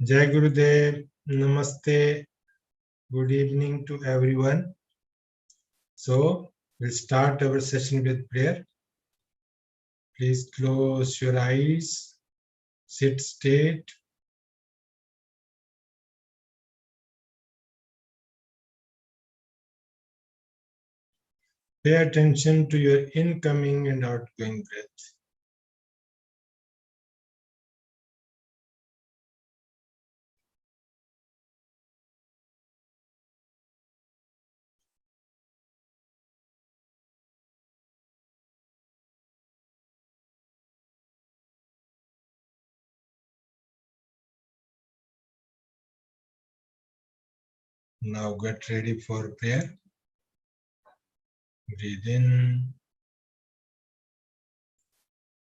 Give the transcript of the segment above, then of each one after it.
Jai Gurudev, Namaste, good evening to everyone. So, we'll start our session with prayer. Please close your eyes, sit straight. Pay attention to your incoming and outgoing breath. Now get ready for prayer. Breathe in.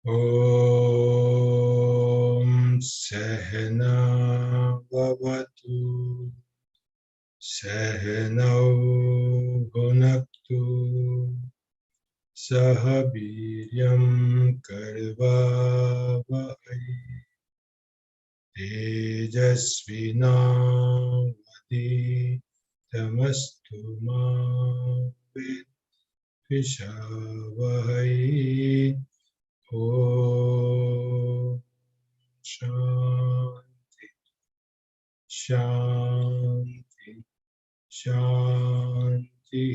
Om Sahana Bhavatu Sahanau Bhunaktu Sah Viryam Karvavahai Tejasvinavaditamastu ma Vidvishavahai. Om Shanti Shanti Shanti.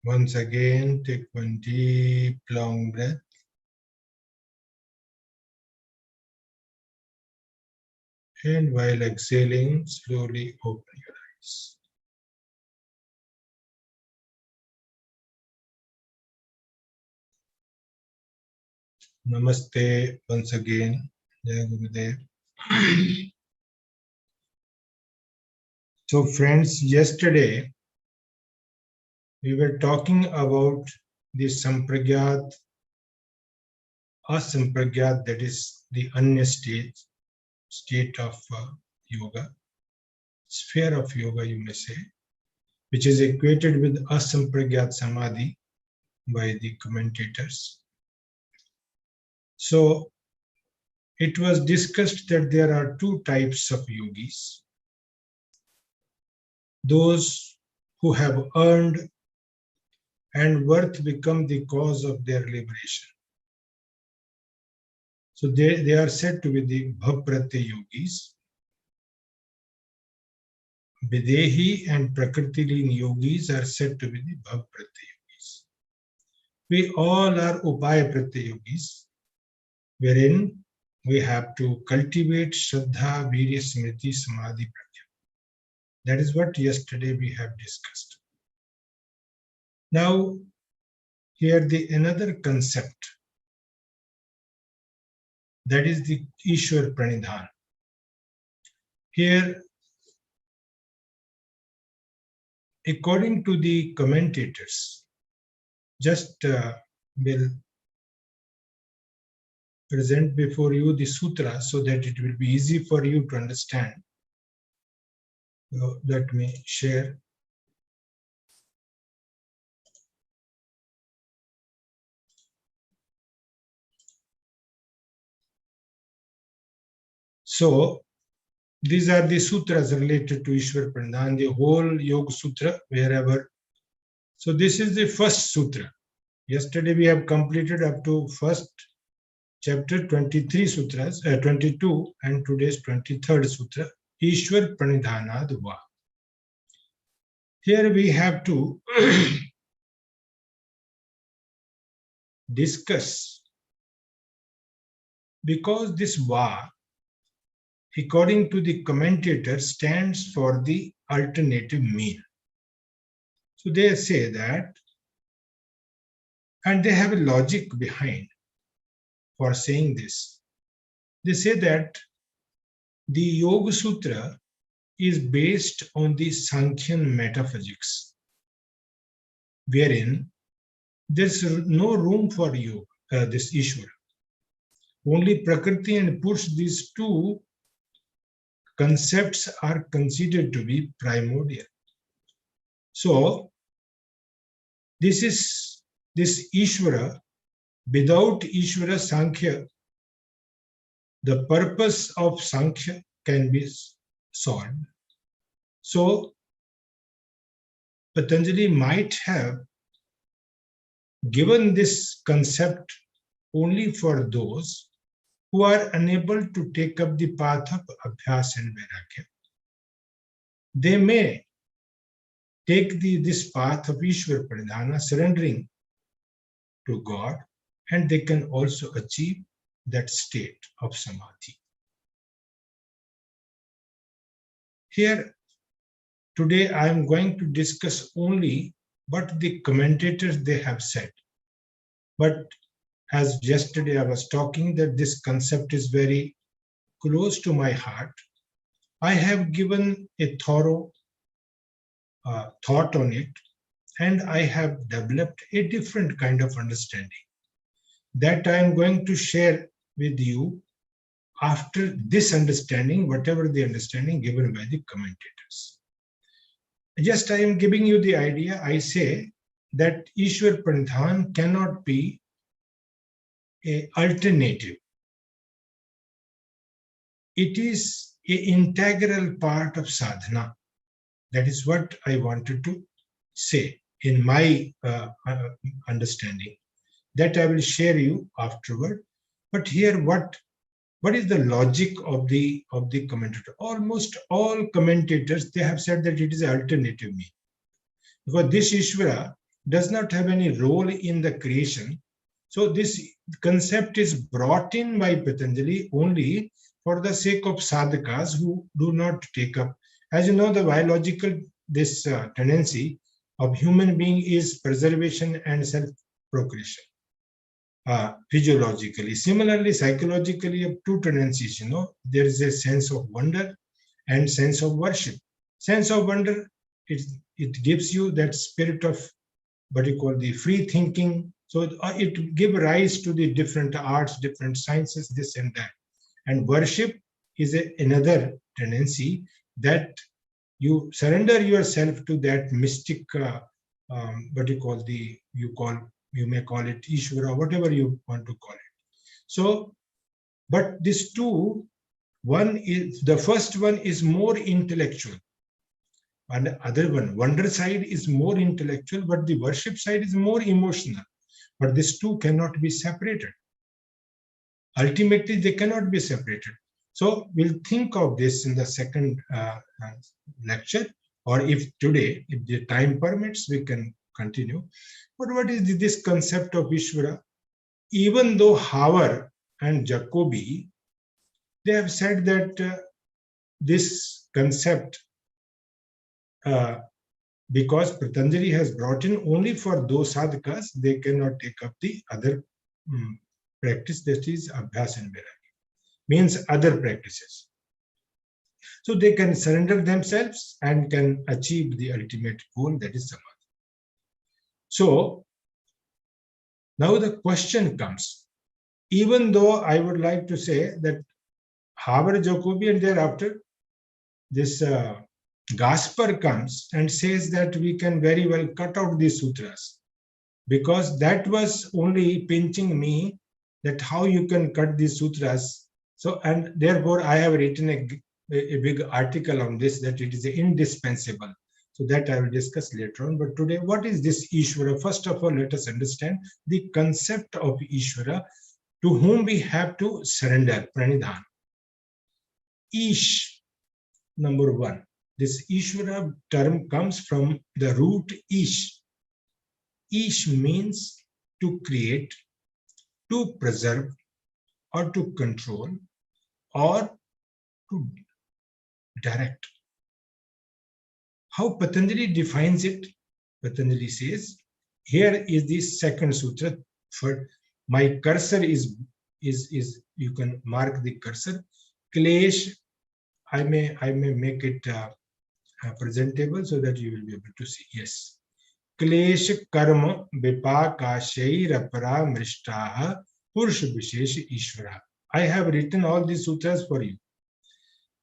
Once again, take one deep, long breath. And while exhaling, slowly open your eyes. Namaste once again. Jai Gurudev. So friends, yesterday we were talking about the Sampragyat, Asampragyat, that is the Anya state of yoga, sphere of yoga you may say, which is equated with Asampragyat Samadhi by the commentators. So it was discussed that there are two types of yogis. Those who have earned and worth become the cause of their liberation. So they are said to be the Bhav-Pratyay yogis. Videhi and Prakriti-Leen yogis are said to be the Bhav-Pratyay yogis. We all are Upaya-Pratyay yogis, wherein we have to cultivate Shraddha, Virya, Smriti, Samadhi, Prajna. That is what yesterday we have discussed. Now, here another concept, that is the Ishwar Pranidhan. Here, according to the commentators, just will present before you the sutra so that it will be easy for you to understand. So let me share. So these are the sutras related to Ishwar Pranidhan, the whole Yoga Sutra, wherever. So this is the first sutra. Yesterday we have completed up to first chapter 23 sutras, 22, and today's 23rd sutra, Ishwar Pranidhanad Va. Here we have to discuss, because this Va, according to the commentator, stands for the alternative mean. So they say that, and they have a logic behind for saying this. They say that the Yoga Sutra is based on the Sankhyan metaphysics, wherein there's no room for yoga, this Ishwara. Only Prakriti and Purush, these two concepts are considered to be primordial. So this is this Ishvara, without Ishvara Sankhya, the purpose of Sankhya can be solved. So Patanjali might have given this concept only for those who are unable to take up the path of Abhyas and Vairagya. They may take this path of Ishwar Pradhana, surrendering to God, and they can also achieve that state of Samadhi. Here, today I am going to discuss only what the commentators they have said. But as yesterday I was talking that this concept is very close to my heart, I have given a thorough thought on it, and I have developed a different kind of understanding that I am going to share with you after this understanding, whatever the understanding given by the commentators. Just I am giving you the idea. I say that Ishwar Pranidhan cannot be an alternative. It is an integral part of sadhana. That is what I wanted to say in my understanding. That I will share you afterward. But here, what is the logic of the commentator? Almost all commentators, they have said that it is an alternative meaning. Because this Ishvara does not have any role in the creation. So this concept is brought in by Patanjali only for the sake of sadhakas who do not take up. As you know, the biological tendency of human being is preservation and self-procreation. Physiologically. Similarly, psychologically, you have two tendencies, there is a sense of wonder and sense of worship. Sense of wonder, it gives you that spirit of what you call the free thinking. So it gives rise to the different arts, different sciences, this and that. And worship is another tendency that you surrender yourself to that mystic, what you may call it Ishvara, whatever you want to call it. So, but these two, the first one is more intellectual, and the other one, wonder side, is more intellectual, but the worship side is more emotional. But these two cannot be separated. Ultimately, they cannot be separated. So we'll think of this in the second lecture, or if today, if the time permits, we can continue. But what is this concept of Ishvara? Even though Haver and Jacobi, they have said that this concept, because Patanjali has brought in only for those sadhakas, they cannot take up the other practice, that is Abhyas and Vairagya, means other practices. So they can surrender themselves and can achieve the ultimate goal, that is Samadhi. So now the question comes, even though I would like to say that Haber, Jacobi, and thereafter this Gaspar comes and says that we can very well cut out these sutras, because that was only pinching me that how you can cut these sutras. So, and therefore I have written a big article on this, that it is indispensable. So that I will discuss later on. But today, what is this Ishvara? First of all, let us understand the concept of Ishvara, to whom we have to surrender, pranidhan. Ish, number one. This Ishvara term comes from the root Ish. Ish means to create, to preserve, or to control, or to direct. How Patanjali defines it? Patanjali says, here is the second sutra. For my cursor is you can mark the cursor. Klesh, I may make it presentable so that you will be able to see. Yes. Klesh karma vipakashair apara mrishtaha purush vishesh ishvara. I have written all these sutras for you.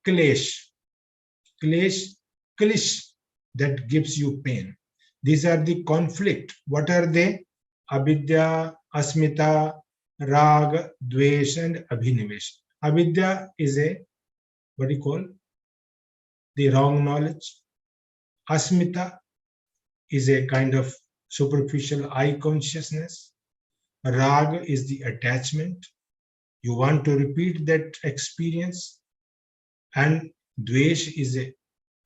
Klesh, klish, that gives you pain. These are the conflict. What are they? Avidya, Asmita, Rag, Dvesh, and Abhinivesh. Avidya is a, what do you call, the wrong knowledge. Asmita is a kind of superficial I consciousness. Rag is the attachment. You want to repeat that experience. And Dvesh is a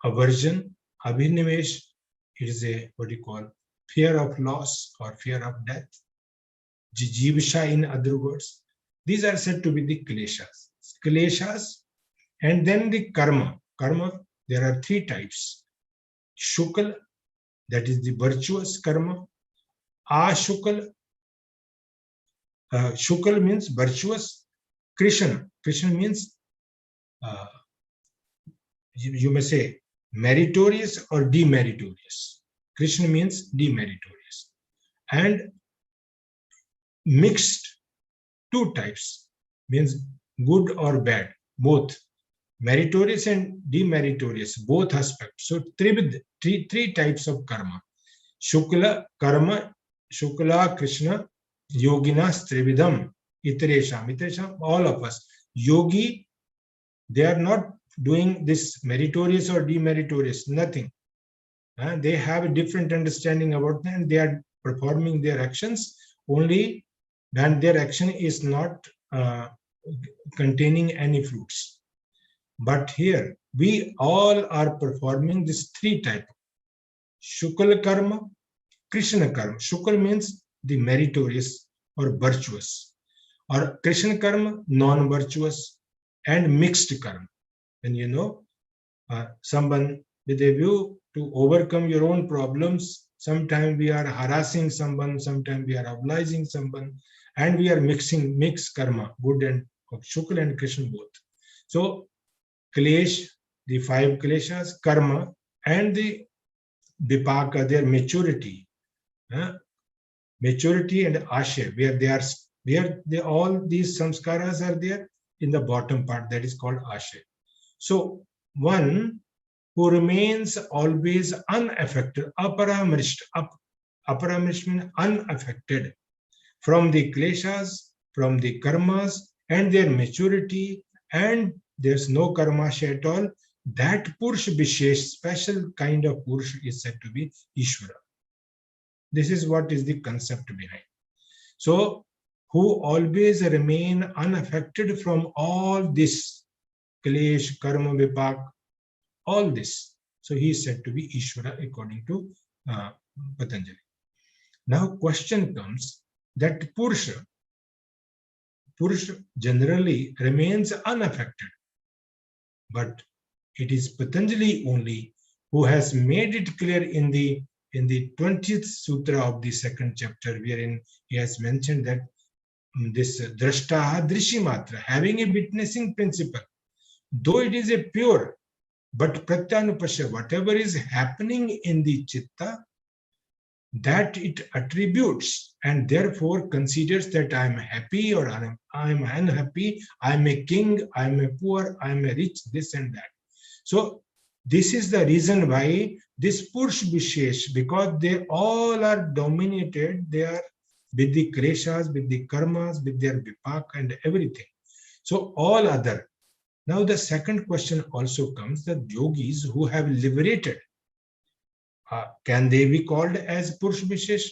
aversion. Abhinivesh is a, what do you call, fear of loss or fear of death. Jijivsha, in other words. These are said to be the kleshas. Kleshas, and then the karma. Karma, there are three types. Shukla, that is the virtuous karma. Ashukla, Shukla means virtuous. Krishna, Krishna means, uh, you may say, meritorious or demeritorious. Krishna means demeritorious. And mixed, two types, means good or bad, both. Meritorious and demeritorious, both aspects. So three types of karma. Shukla karma, Shukla Krishna, Yoginas Trividam, Iteresham, all of us. Yogi, they are not doing this meritorious or demeritorious, nothing. They have a different understanding about them, and they are performing their actions only when their action is not containing any fruits. But here, we all are performing this three type. Shukla karma, Krishna karma. Shukla means the meritorious or virtuous, or Krishna karma, non-virtuous, and mixed karma. And you know, someone with a view to overcome your own problems, sometimes we are harassing someone, sometimes we are obliging someone, and we are mixed karma, good and Shukla and Krishna both. So Klesh, the five kleshas, karma, and the vipaka, their maturity, maturity and ashay, where they all these samskaras are there in the bottom part, that is called ashay. So one who remains always unaffected, aparamrishta, aparamrishta means unaffected from the kleshas, from the karmas, and their maturity, and there's no karmasha at all. That Purusha Vishesh, special kind of Purusha, is said to be Ishvara. This is what is the concept behind. So, who always remain unaffected from all this, Klesh, Karma, Vipak, all this. So, he is said to be Ishvara according to Patanjali. Now, question comes that Purusha generally remains unaffected. But it is Patanjali only who has made it clear in the 20th sutra of the second chapter, wherein he has mentioned that this drashtaha drishyamatra, having a witnessing principle, though it is a pure, but pratyanupasya, whatever is happening in the chitta, that it attributes and therefore considers that I am happy or I am unhappy, I am a king, I am a poor, I am a rich, this and that. So this is the reason why this Purusha Vishesh, because they all are dominated, they are with the kleshas, with the karmas, with their vipak and everything. So all other. Now the second question also comes, that yogis who have liberated, can they be called as Purusha Vishesh?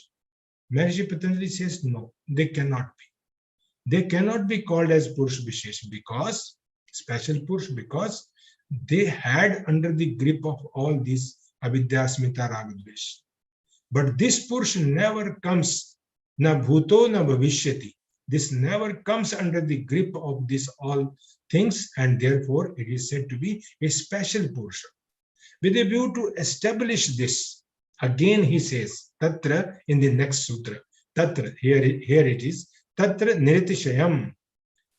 Maharishi Patanjali says no, they cannot be. They cannot be called as Purusha Vishesh because, special Purusha, because they had under the grip of all these avidya, smita, raga, dvesh. But this Purusha never comes, na bhuto na bhavishyati. This never comes under the grip of these all things, and therefore it is said to be a special Purusha. With a view to establish this, again he says, Tatra in the next sutra, Tatra, here it is, Tatra niritishayam.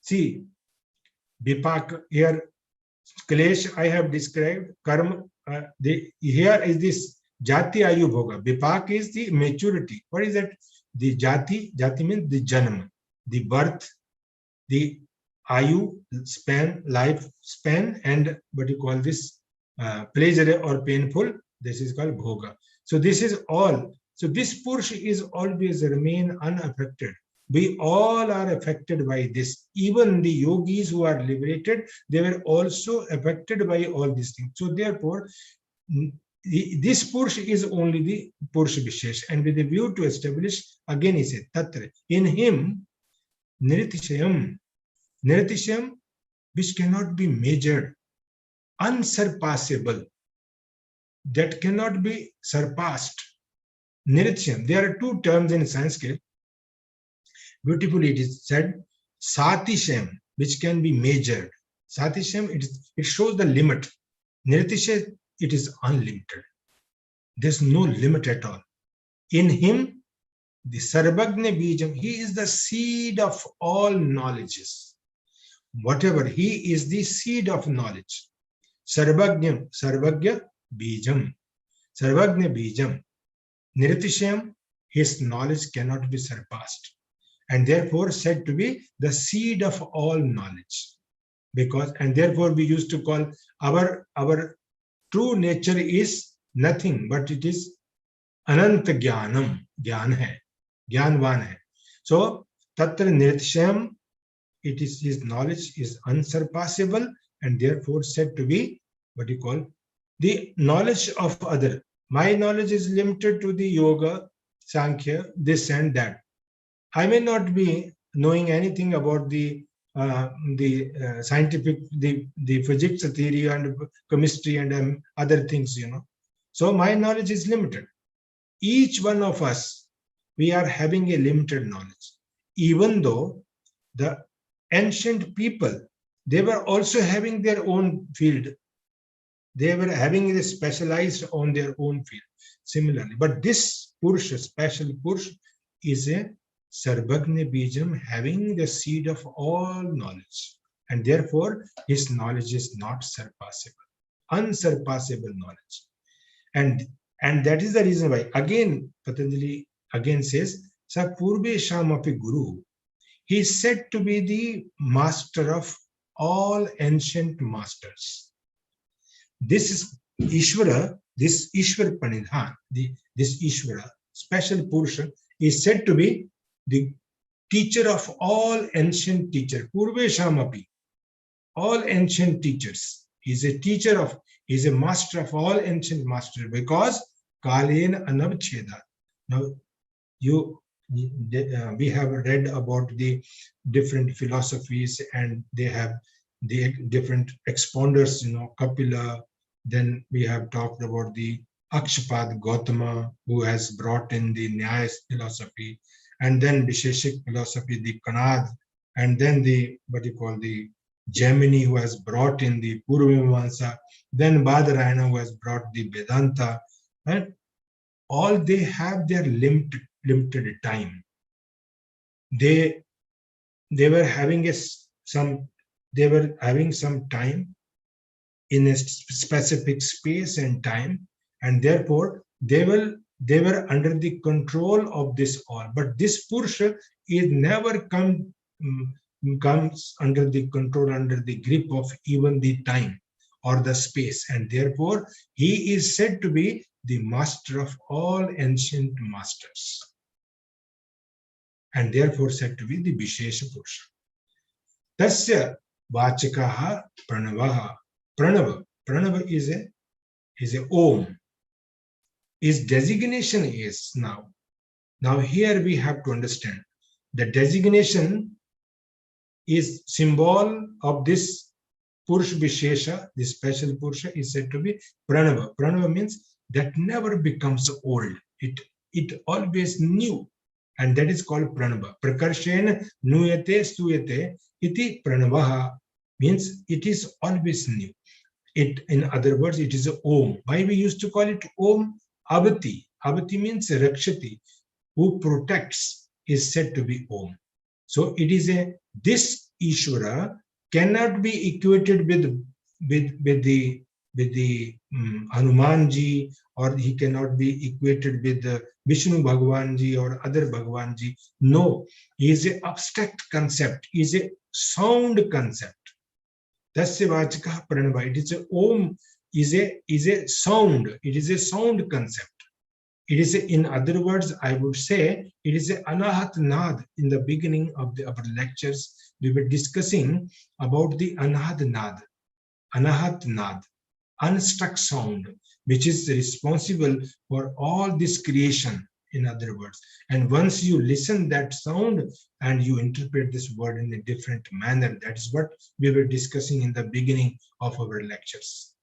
See, Vipak, here, Klesh I have described, Karma, here is this Jati Ayu Bhoga. Vipak is the maturity. What is that? The Jati means the Janam, the birth, the Ayu, span, life span, and what you call this, pleasure or painful, this is called bhoga. So this is all. So this Purusha is always remain unaffected. We all are affected by this. Even the yogis who are liberated, they were also affected by all these things. So therefore, this Purusha is only the Purusha Vishesh. And with a view to establish, again he said, Tatra, in him, Niritishayam, Niritishayam, which cannot be measured, unsurpassable, that cannot be surpassed. Niritishayam, there are two terms in Sanskrit. Beautifully it is said, Satishayam, which can be measured. Satishayam, it shows the limit. Niritishayam, it is unlimited. There's no limit at all. In him, the Sarvagna Bijam, he is the seed of all knowledges. Whatever, he is the seed of knowledge. Sarvagna Bijam. Sarvagna Bijam. Niritishayam, his knowledge cannot be surpassed. And therefore said to be the seed of all knowledge. Because, and therefore we used to call our true nature is nothing, but it is Ananta Jnanam. Jnana hai. Jnanvan hai. So, Tatra Niritishayam, it is his knowledge is unsurpassable and therefore said to be what you call the knowledge of other. My knowledge is limited to the yoga, Sankhya, this and that. I may not be knowing anything about the scientific, the physics theory and chemistry and other things, you know. So my knowledge is limited. Each one of us, we are having a limited knowledge. Even though the ancient people, they were also having their own field. They were having it specialized on their own field. Similarly, but this Purusha, special Purusha, is a Sarvagna Bijam, having the seed of all knowledge. And therefore, his knowledge is not surpassable. Unsurpassable knowledge. And that is the reason why, again, Patanjali again says, Sa Purve Shamapi Guru. He is said to be the master of all ancient masters. This is Ishvara, this Ishwar Panidhan, this Ishvara, special Purusha, is said to be the teacher of all ancient teachers. Purve Shamapi, all ancient teachers. He is a teacher of, he is a master of all ancient masters because Kalena Anavcheda. Now, we have read about the different philosophies and they have the different expounders, you know, Kapila. Then we have talked about the Akshapad Gautama, who has brought in the Nyaya philosophy, and then Visheshik philosophy, the Kanad, and then the, what you call the Gemini, who has brought in the Purvamimamsa, then Badarayana, who has brought the Vedanta, and all they have their limited time. They were having some time in a specific space and time, and therefore they were under the control of this all. But this Purusha is never comes under the control, under the grip of even the time or the space, and therefore he is said to be the master of all ancient masters, and therefore said to be the Vishesha Purusha. Tasya Vachakaha Pranavaha. Pranava is a Om. His designation is now. Now here we have to understand the designation is symbol of this Purusha Vishesha, this special Purusha is said to be Pranava. Pranava means that never becomes old. It always new. And that is called Pranava. Prakarshena nuyate stuyate iti Pranavaha means it is always new. It, in other words, it is a Om. Why we used to call it Om? Avati. Avati means Rakshati, who protects, is said to be Om. So it is this Ishvara cannot be equated with the Hanumanji, or he cannot be equated with the Vishnu Bhagavanji or other Bhagavanji. No, he is an abstract concept, he is a sound concept. Tasya Vachakaha Pranava. It is a Om, is a sound. It is a sound concept. It is, in other words, I would say, it is a anahat nad. In the beginning of our lectures, we were discussing about the anahat nad, unstruck sound, which is responsible for all this creation, in other words. And once you listen that sound and you interpret this word in a different manner, that is what we were discussing in the beginning of our lectures.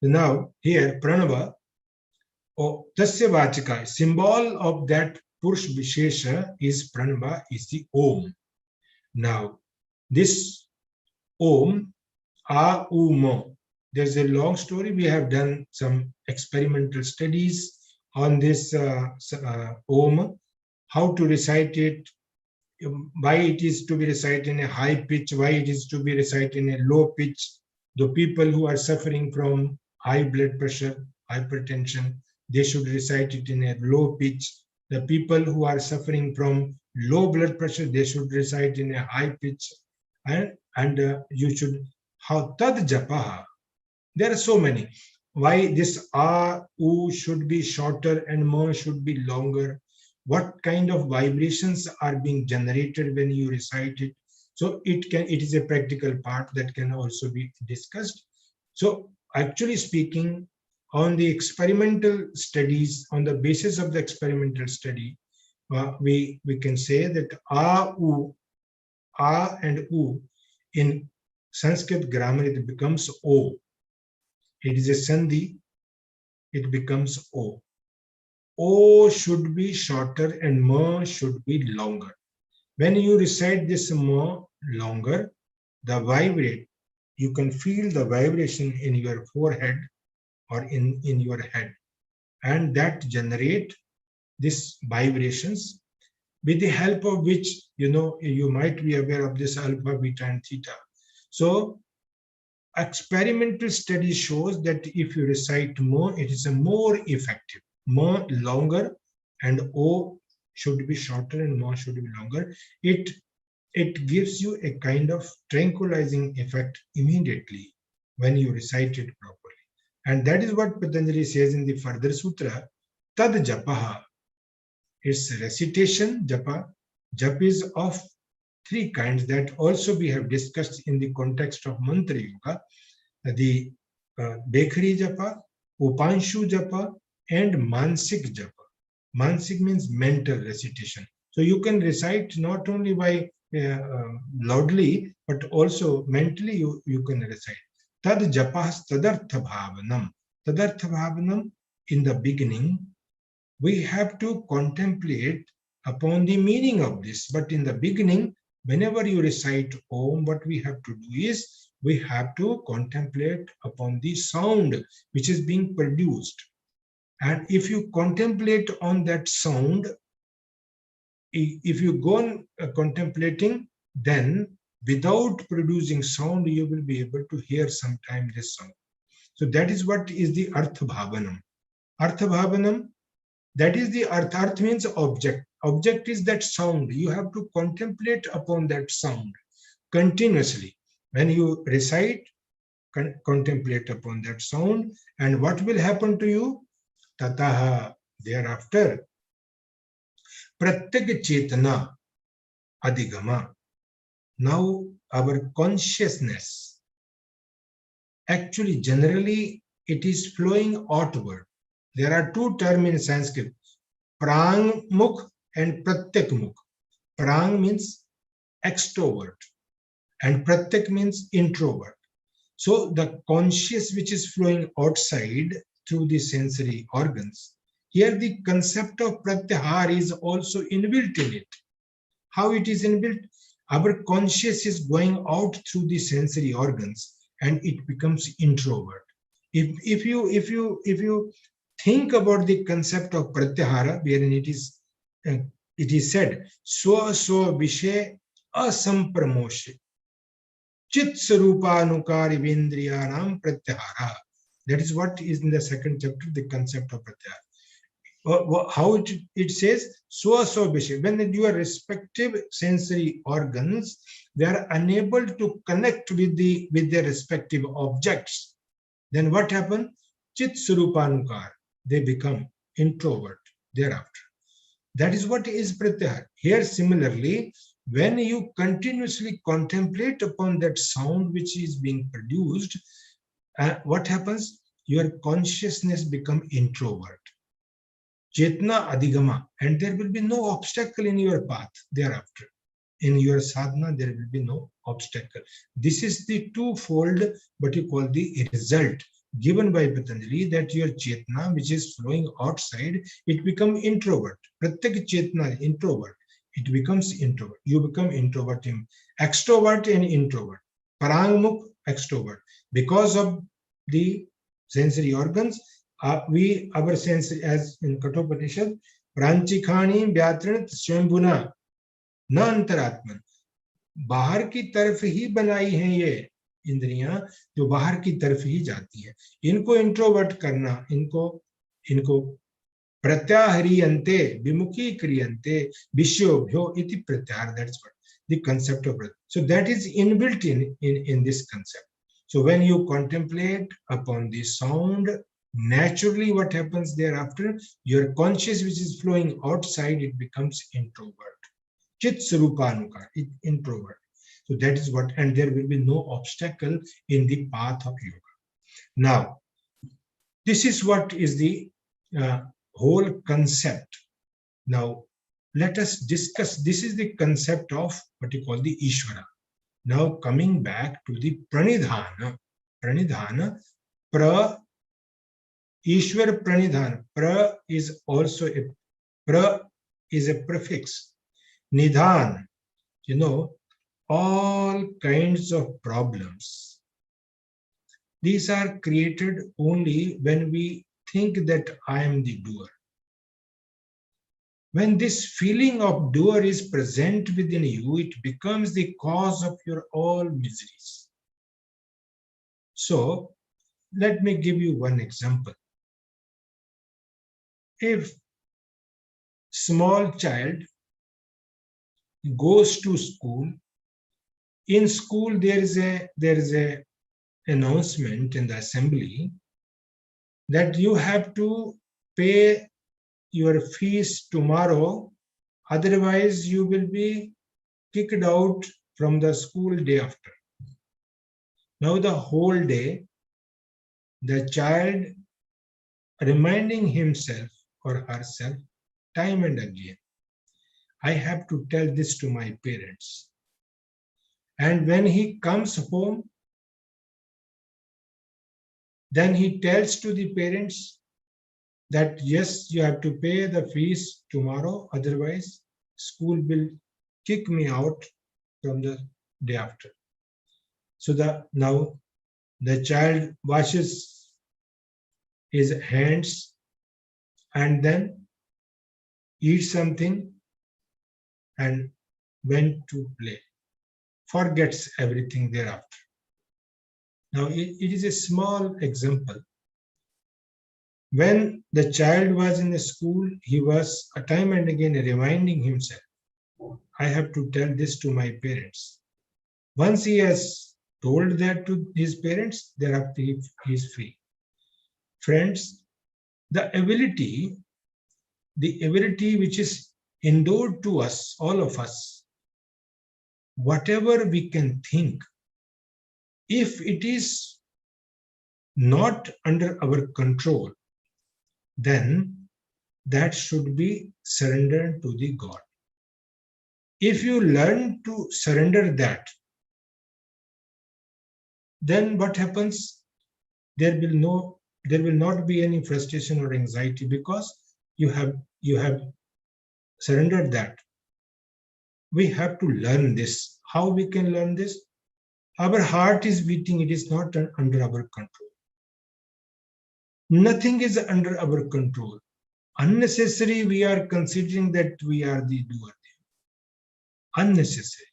Now, here, pranava, or tasya vachaka, symbol of that purush vishesha is pranava, is the om. Now, this om, a, u, mo. There's a long story. We have done some experimental studies on this om, how to recite it, why it is to be recited in a high pitch, why it is to be recited in a low pitch. The people who are suffering from high blood pressure, hypertension, they should recite it in a low pitch. The people who are suffering from low blood pressure, they should recite in a high pitch. And you should, how tad japaha. There are so many. Why this a, u should be shorter and ma should be longer. What kind of vibrations are being generated when you recite it. So it is a practical part that can also be discussed. So actually speaking, on the experimental studies, on the basis of the experimental study, we can say that a and u in Sanskrit grammar, it becomes o. It is a sandhi, it becomes o. O should be shorter and ma should be longer. When you recite this ma longer, the vibrate, you can feel the vibration in your forehead or in your head, and that generate these vibrations, with the help of which, you might be aware of this alpha, beta, and theta. So experimental study shows that if you recite ma, it is a more effective. Ma longer and o should be shorter and ma should be longer. It gives you a kind of tranquilizing effect immediately when you recite it properly. And that is what Patanjali says in the further sutra, tad japaha. It's recitation, japa. Jap is of three kinds that also we have discussed in the context of mantra yoga. The Bekhari japa, Upanshu japa, and Mansik japa. Mansik means mental recitation. So you can recite not only by loudly, but also mentally you can recite. Tad japas tadartha bhavanam. Tadartha bhavanam, in the beginning, we have to contemplate upon the meaning of this. But in the beginning, whenever you recite Om, what we have to do is, we have to contemplate upon the sound which is being produced. And if you contemplate on that sound, if you go on contemplating, then without producing sound, you will be able to hear sometime this sound. So that is what is the Artha Bhavanam. Artha Bhavanam, that is the Artha. Artha means object. Object is that sound. You have to contemplate upon that sound continuously. When you recite, contemplate upon that sound, and what will happen to you? Tataha, thereafter, Pratyek Chetana Adhigama. Now our consciousness, actually generally it is flowing outward. There are two terms in Sanskrit, Prang Mukh and Pratyak Mukh. Prang means extrovert and Pratyak means introvert. So the conscious which is flowing outside through the sensory organs, here the concept of pratyahar is also inbuilt in it. How it is inbuilt? Our conscious is going out through the sensory organs and it becomes introvert. If you think about the concept of pratyahara, wherein it is said, swa vishay asampramoshe chit sarupanukari vendriyanam pratyahara. That is what is in the second chapter, the concept of pratyahara. How it says, swa vishay, when your respective sensory organs, they are unable to connect with their respective objects, then what happens? Chit sarupanukar, they become introvert. thereafter. That is what is pratyahar. Here similarly, when you continuously contemplate upon that sound which is being produced, what happens? Your consciousness become introvert. Chetna adhigama, and there will be no obstacle in your path thereafter. In your sadhana, there will be no obstacle. This is the twofold, what you call the result given by Patanjali, that your chetna, which is flowing outside, it becomes introvert. Pratyak chetna, introvert. It becomes introvert. You become introvert, extrovert and introvert. Parangmukh, extrovert. Because of the sensory organs, our sense, as in Kathopanishad, Pranchikhani Vyatranat Swambhuna न अंतरात्मन, बाहर की तरफ ही बनाई हैं ये इंद्रियां, जो बाहर की तरफ ही जाती हैं. इनको इंट्रोवर्ट करना, इनको प्रत्याहरियन्ते विमुखीक्रियन्ते विषयोभ्यो इति प्रत्याहार. That's what the concept of breath. So that is inbuilt in this concept. So when you contemplate upon the sound, naturally what happens thereafter, your conscious which is flowing outside, it becomes introvert. Chit Sarupanukar, introvert. So that is what, and there will be no obstacle in the path of yoga. Now, this is what is the whole concept. Now, let us discuss, this is the concept of what you call the Ishvara. Now, coming back to the Pranidhana. Pranidhana, pra, Ishwar Pranidhana. Pra is also a prefix. Nidhan, you know, all kinds of problems. These are created only when we think that I am the doer. When this feeling of doer is present within you, it becomes the cause of your all miseries. So, let me give you one example. If small child goes to school, in school there is a announcement in the assembly that you have to pay your fees tomorrow, otherwise you will be kicked out from the school day after. Now the whole day, the child reminding himself or herself time and again, I have to tell this to my parents. And when he comes home, then he tells to the parents that yes, you have to pay the fees tomorrow, otherwise school will kick me out from the day after. So now the child washes his hands and then eats something and went to play, forgets everything thereafter. Now, it is a small example. When the child was in the school, he was time and again reminding himself, I have to tell this to my parents. Once he has told that to his parents, thereafter he is free. Friends, the ability which is endowed to us, all of us, whatever we can think, if it is not under our control, then that should be surrendered to the God. If you learn to surrender that, then what happens? There will not be any frustration or anxiety, because you have surrendered that. We have to learn this. How we can learn this? Our heart is beating, it is not under our control. Nothing is under our control. Unnecessary, we are considering that we are the doer. Unnecessary.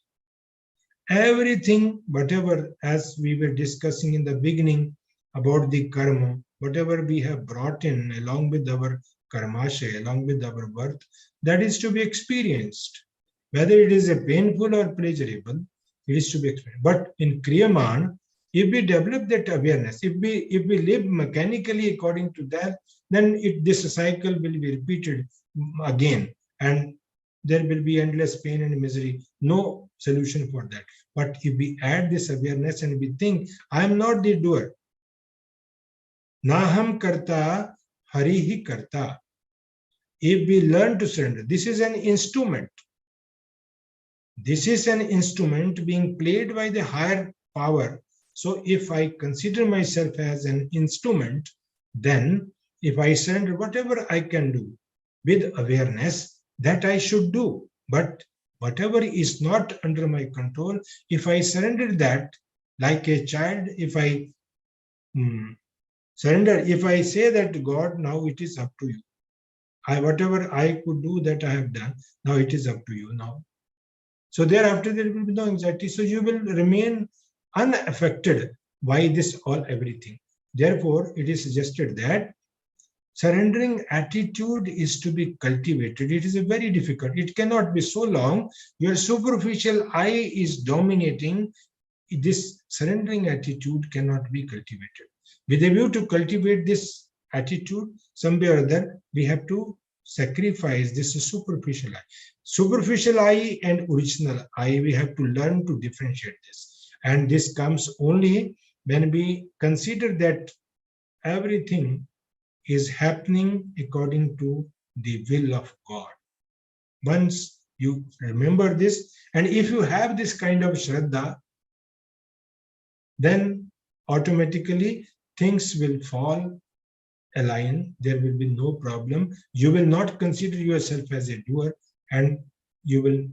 Everything, whatever, as we were discussing in the beginning about the karma, whatever we have brought in along with our karmasha, along with our birth, that is to be experienced. Whether it is a painful or pleasurable, it is to be experienced. But in Kriyaman, if we develop that awareness, if we live mechanically according to that, then this cycle will be repeated again, and there will be endless pain and misery. No solution for that. But if we add this awareness and we think, I am not the doer. Naham karta, hari hi karta. If we learn to surrender, this is an instrument. This is an instrument being played by the higher power. So if I consider myself as an instrument, then if I surrender whatever I can do with awareness, that I should do. But whatever is not under my control, if I surrender that, like a child, if I surrender, if I say that God, now it is up to you. Whatever I could do, that I have done, now it is up to you now. So thereafter, there will be no anxiety. So you will remain unaffected by this all everything. Therefore, it is suggested that surrendering attitude is to be cultivated. It is a very difficult. It cannot be so long. Your superficial I is dominating. This surrendering attitude cannot be cultivated. With a view to cultivate this attitude, some way or other, we have to sacrifice this superficial I. Superficial I and original I, we have to learn to differentiate this. And this comes only when we consider that everything is happening according to the will of God. Once you remember this, and if you have this kind of Shraddha, then automatically things will fall align, there will be no problem. You will not consider yourself as a doer, and you will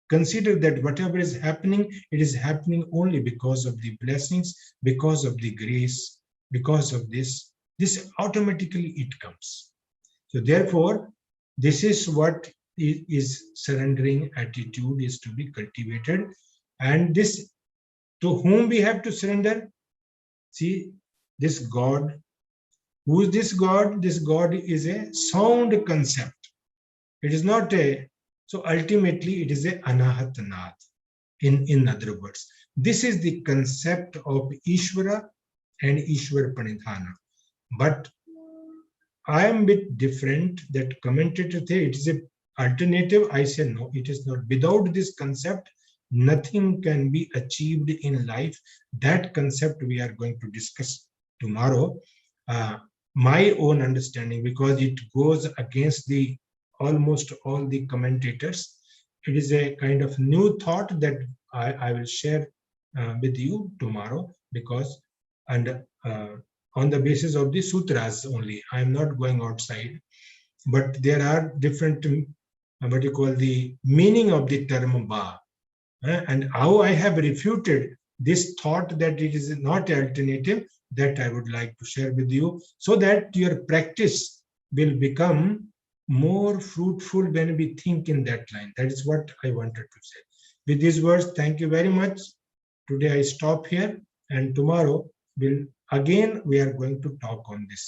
consider that whatever is happening, it is happening only because of the blessings, because of the grace, because of this automatically it comes. So therefore, this is what is surrendering attitude is to be cultivated. And this, to whom we have to surrender? See, this God. Who is this God? This God is a sound concept. It is not a, so ultimately it is a anahatanath. In other words, this is the concept of Ishvara and Ishwar Pranidhana. But I am a bit different. That commentator say it is an alternative. I say no, it is not. Without this concept, nothing can be achieved in life. That concept we are going to discuss tomorrow. My own understanding, because it goes against the almost all the commentators. It is a kind of new thought that I will share with you tomorrow, because and on the basis of the sutras only. I am not going outside, but there are different what you call the meaning of the term ba, and how I have refuted this thought that it is not alternative, that I would like to share with you, so that your practice will become more fruitful when we think in that line. That is what I wanted to say. With these words, thank you very much. Today I stop here, and tomorrow we are going to talk on this.